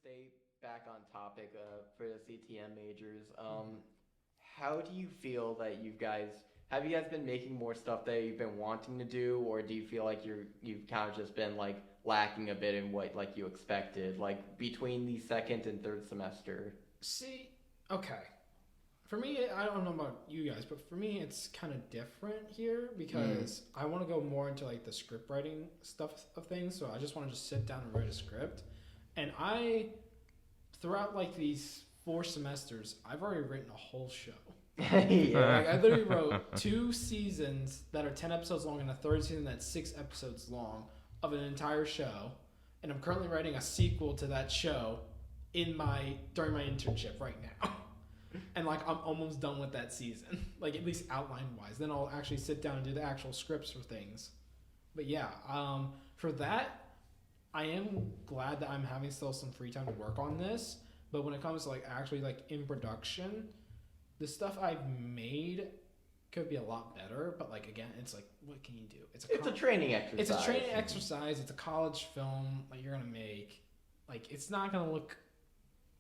stay back on topic for the CTM majors, how do you feel that have you guys been making more stuff that you've been wanting to do, or do you feel like you've kind of just been like lacking a bit in what like you expected, like between the second and third semester? See, okay. For me, I don't know about you guys, but for me, it's kind of different here because I want to go more into like the script writing stuff of things. So I just want to just sit down and write a script. And throughout like these 4 semesters, I've already written a whole show. Yeah. Like I literally wrote 2 seasons that are 10 episodes long and a third season that's 6 episodes long of an entire show. And I'm currently writing a sequel to that show during my internship right now. And like I'm almost done with that season, like at least outline wise. Then I'll actually sit down and do the actual scripts for things. But yeah, for that, I am glad that I'm having still some free time to work on this. But when it comes to like actually like in production, the stuff I've made could be a lot better. But like again, it's like what can you do? It's a training exercise. It's a training exercise. It's a college film like you're gonna make. Like it's not gonna look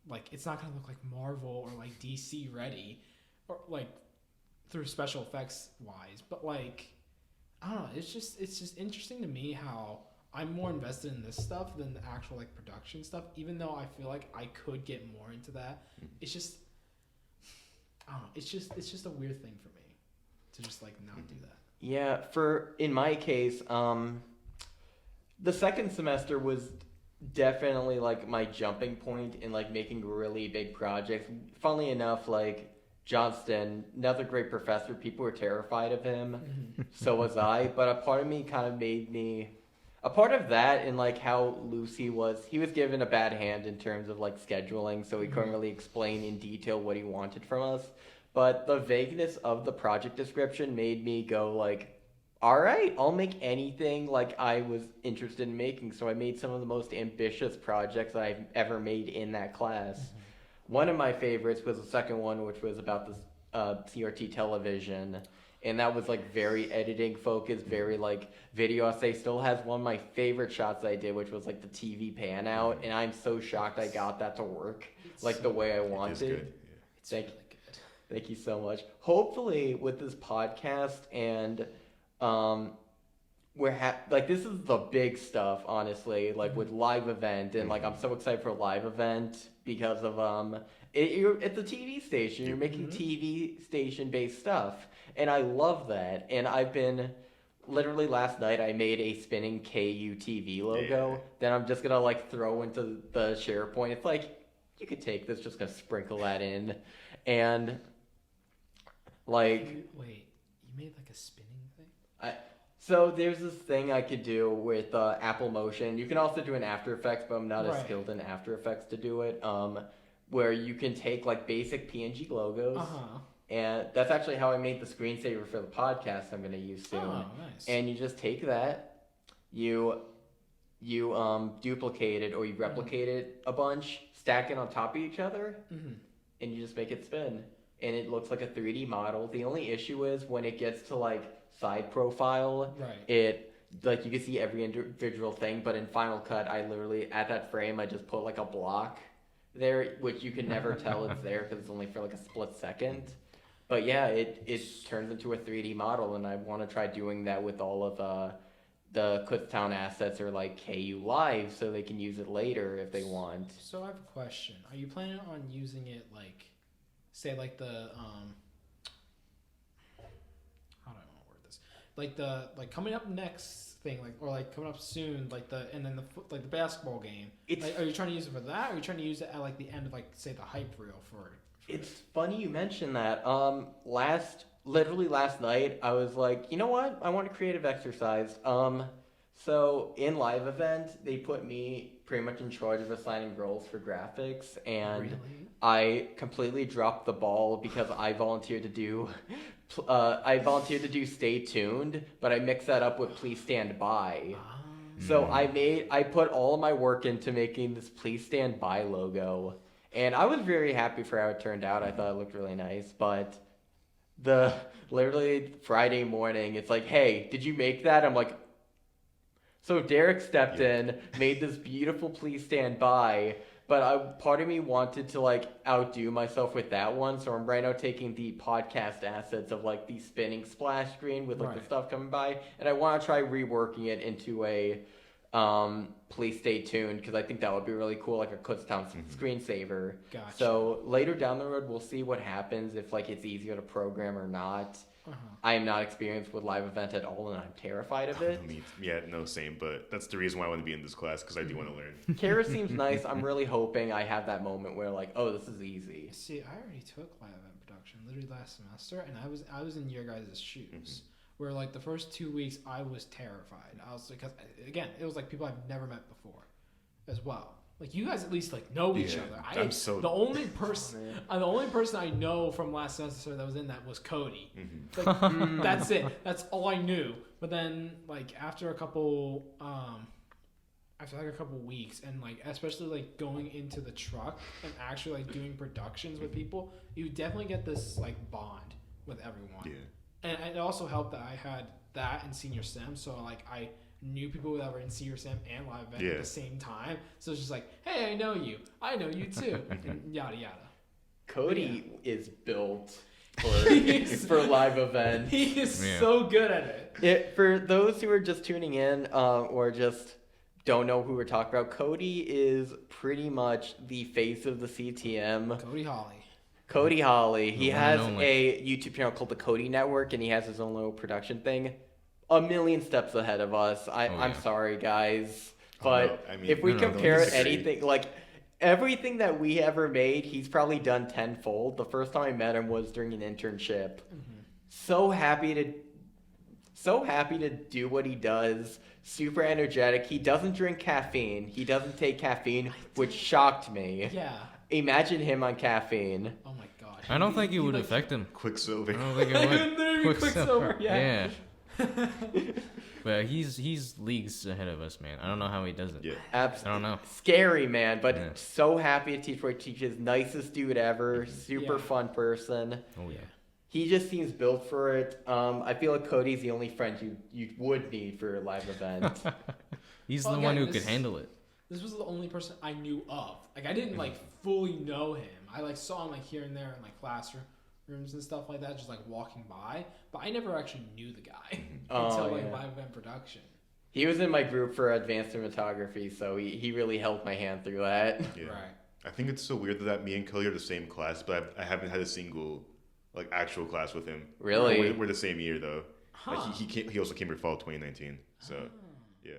like Marvel or like DC ready, or like through special effects wise. But like I don't know, it's just interesting to me how I'm more invested in this stuff than the actual like production stuff. Even though I feel like I could get more into that, it's just I don't know. It's just a weird thing for me to just like not do that. Yeah, in my case, the second semester was definitely like my jumping point in like making really big projects. Funnily enough, like Johnston, another great professor, people were terrified of him. So was I, but a part of me kind of made me a part of that, and like how loose he was given a bad hand in terms of like scheduling, so he couldn't really explain in detail what he wanted from us. But the vagueness of the project description made me go like, all right, I'll make anything like I was interested in making. So I made some of the most ambitious projects I've ever made in that class. One of my favorites was the second one, which was about this CRT television. And that was like very editing focused, very like video essay. Still has one of my favorite shots I did, which was like the TV pan out. And I'm so shocked I got that to work like the way I wanted. It's good. Yeah. Thank you so much. Hopefully with this podcast and like this is the big stuff, honestly, like with live event, and like I'm so excited for live event because of it's a TV station. You're making TV station based stuff, and I love that. And I've been literally last night I made a spinning KU TV logo that I'm just gonna like throw into the SharePoint. It's like you could take this, just gonna sprinkle that in, and like Wait, you made like a spinning thing? So there's this thing I could do with Apple Motion. You can also do in After Effects, but I'm not as skilled in After Effects to do it. Where you can take like basic PNG logos, and that's actually how I made the screensaver for the podcast I'm going to use soon. Oh, nice. And you just take that, you duplicate it or you replicate it a bunch, stack it on top of each other, and you just make it spin. And it looks like a 3D model. The only issue is when it gets to like side profile, it like you can see every individual thing, but in Final Cut I literally at that frame I just put like a block there, which you can never tell it's there because it's only for like a split second. But yeah, it turns into a 3D model, and I want to try doing that with all of the Kutztown assets or like KU Live, so they can use it later if they want. So I have a question. Are you planning on using it like, say like the how do I want to word this? Like the coming up next thing, like, or like coming up soon, like the basketball game. Like, are you trying to use it for that, or are you trying to use it at like the end of like say the hype reel for It's funny you mentioned that. Literally last night, I was like, you know what? I want a creative exercise. So in live event, they put me pretty much in charge of assigning roles for graphics, and Really? I completely dropped the ball because I volunteered to do Stay Tuned, but I mixed that up with Please Stand By. So I put all of my work into making this Please Stand By logo, and I was very happy for how it turned out. I thought it looked really nice, but literally Friday morning, it's like, hey, did you make that? I'm like, so Dereck stepped in, made this beautiful Please Stand By, But part of me wanted to like outdo myself with that one, so I'm right now taking the podcast assets of like the spinning splash screen with like the stuff coming by, and I want to try reworking it into a please stay tuned, because I think that would be really cool, like a Kutztown screensaver. Gotcha. So later down the road, we'll see what happens, if like it's easier to program or not. I am not experienced with live event at all, and I'm terrified of it. Same. But that's the reason why I want to be in this class, because I do want to learn. Kara seems nice. I'm really hoping I have that moment where like, oh, this is easy. See, I already took live event production literally last semester, and I was in your guys' shoes. Where like the first 2 weeks I was terrified. I was, because again, it was like people I've never met before, as well. Like you guys at least like know each other. The only person I know from last semester that was in that was Cody. Like, that's it. That's all I knew. But then like after a couple weeks, and like especially like going into the truck and actually like doing productions with people, you definitely get this like bond with everyone. And it also helped that I had that in senior sim, so like I knew people that were in senior sim and live event at the same time. So it's just like, hey, I know you too, and yada yada. Cody is built for live events. He is so good at it. For those who are just tuning in or just don't know who we're talking about, Cody is pretty much the face of the CTM. Cody Hawley. He has a YouTube channel called the Cody Network, and he has his own little production thing. A million steps ahead of us. I'm sorry, guys. But if we compare anything, like everything that we ever made, he's probably done tenfold. The first time I met him was during an internship. So happy to do what he does. Super energetic. He doesn't drink caffeine. He doesn't take caffeine, which shocked me. Yeah. Imagine him on caffeine. Oh my god. I don't think it would affect him. Quicksilver. I don't think it would. Quicksilver. Yeah. But he's leagues ahead of us, man. I don't know how he does it. Yeah. Absolutely. I don't know. Scary, man, but so happy to teach where he teaches. Nicest dude ever. Super fun person. Oh yeah. He just seems built for it. I feel like Cody's the only friend you would need for a live event. He's the one who could handle it. This was the only person I knew of. Like I didn't like fully know him. I like saw him like here and there in like classrooms and stuff like that, just like walking by. But I never actually knew the guy until like live event production. He was in my group for advanced cinematography, so he really held my hand through that. Yeah. Right. I think it's so weird that me and Cody are the same class, but I haven't had a single like actual class with him. Really? We're the same year though. Like he also came here fall 2019. So yeah.